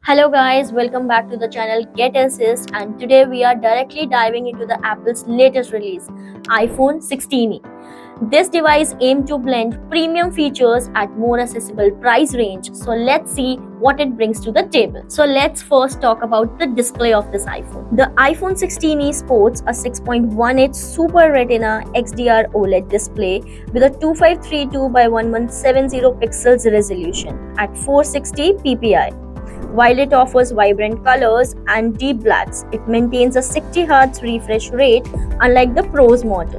Hello guys, welcome back to the channel Get Assist, and today we are directly diving into the Apple's latest release, iPhone 16e. This device aimed to blend premium features at more accessible price range. So let's see what it brings to the table. So let's first talk about the display of this iPhone. The iPhone 16e sports a 6.1 Super Retina XDR OLED display with a 2532 by 1170 pixels resolution at 460 ppi. While it offers vibrant colors and deep blacks, it maintains a 60 Hz refresh rate unlike the Pro's model.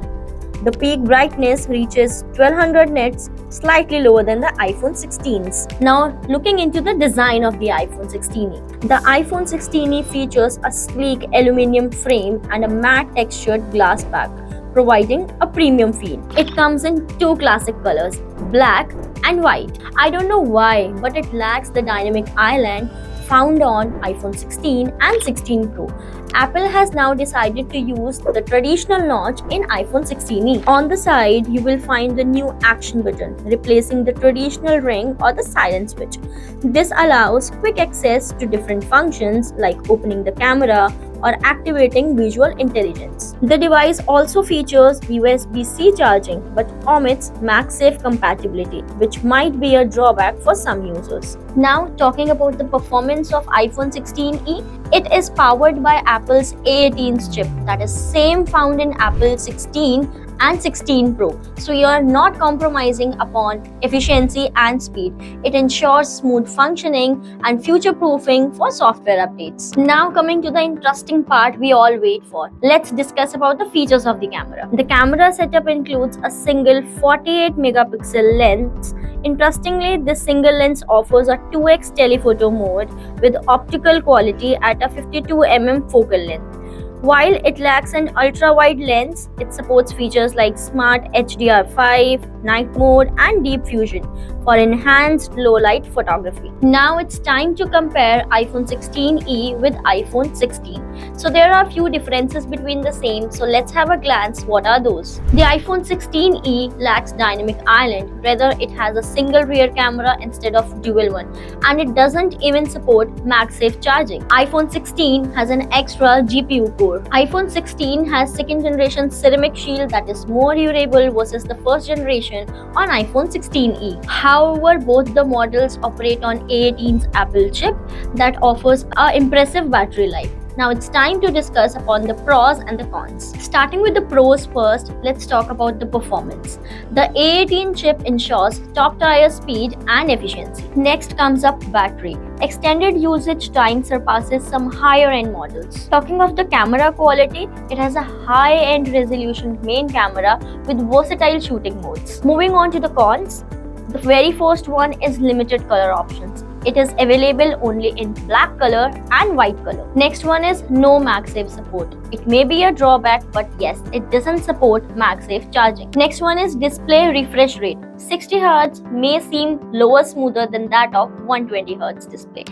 The peak brightness reaches 1200 nits, slightly lower than the iPhone 16's. Now, looking into the design of the iPhone 16e. The iPhone 16e features a sleek aluminum frame and a matte textured glass back, providing a premium feel. It comes in two classic colors, black and white. I don't know why, but it lacks the dynamic island found on iPhone 16 and 16 Pro. Apple has now decided to use the traditional notch in iPhone 16e. On the side, you will find the new action button, replacing the traditional ring or the silent switch. This allows quick access to different functions like opening the camera or activating visual intelligence. The device also features USB-C charging but omits MagSafe compatibility, which might be a drawback for some users. Now, talking about the performance of iPhone 16e, it is powered by Apple's A18 chip, that is same found in Apple 16 and 16 Pro. So you are not compromising upon efficiency and speed. It ensures smooth functioning and future-proofing for software updates. Now coming to the interesting part we all wait for. Let's discuss about the features of the camera. The camera setup includes a single 48 megapixel lens. Interestingly, this single lens offers a 2x telephoto mode with optical quality at a 52 focal length. While it lacks an ultra-wide lens, it supports features like Smart HDR5, Night Mode, and Deep Fusion for enhanced low-light photography. Now it's time to compare iPhone 16e with iPhone 16. So there are a few differences between the same, so let's have a glance. What are those? The iPhone 16e lacks dynamic island, rather it has a single rear camera instead of dual one, and it doesn't even support MagSafe charging. iPhone 16 has an extra GPU core. iPhone 16 has second generation ceramic shield that is more durable versus the first generation on iPhone 16e. However, both the models operate on A18's Apple chip that offers an impressive battery life. Now it's time to discuss upon the pros and the cons. Starting with the pros first, let's talk about the performance. The A18 chip ensures top tier speed and efficiency. Next comes up battery. Extended usage time surpasses some higher end models. Talking of the camera quality, it has a high end resolution main camera with versatile shooting modes. Moving on to the cons, the very first one is limited color options. It is available only in black color and white color. Next one is no MagSafe support. It may be a drawback, but yes, it doesn't support MagSafe charging. Next one is display refresh rate. 60 Hz may seem lower smoother than that of 120 Hz display.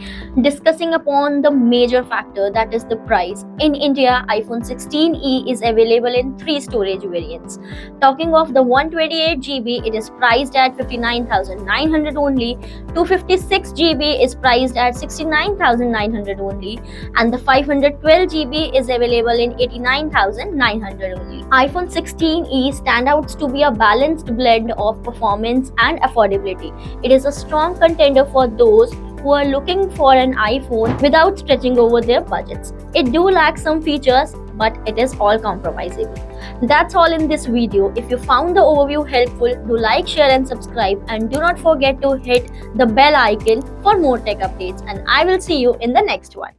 Discussing upon the major factor, that is the price. In India, iPhone 16e is available in 3 storage variants. Talking of the 128GB, it is priced at 59,900 only. 256GB is priced at 69,900 only, and the 512GB is available in 89,900 only. iPhone 16e stands out to be a balanced blend of performance and affordability. It is a strong contender for those who are looking for an iPhone without stretching over their budgets. It do lack some features, but it is all compromisable. That's all in this video. If you found the overview helpful, do like, share and subscribe, and do not forget to hit the bell icon for more tech updates, and I will see you in the next one.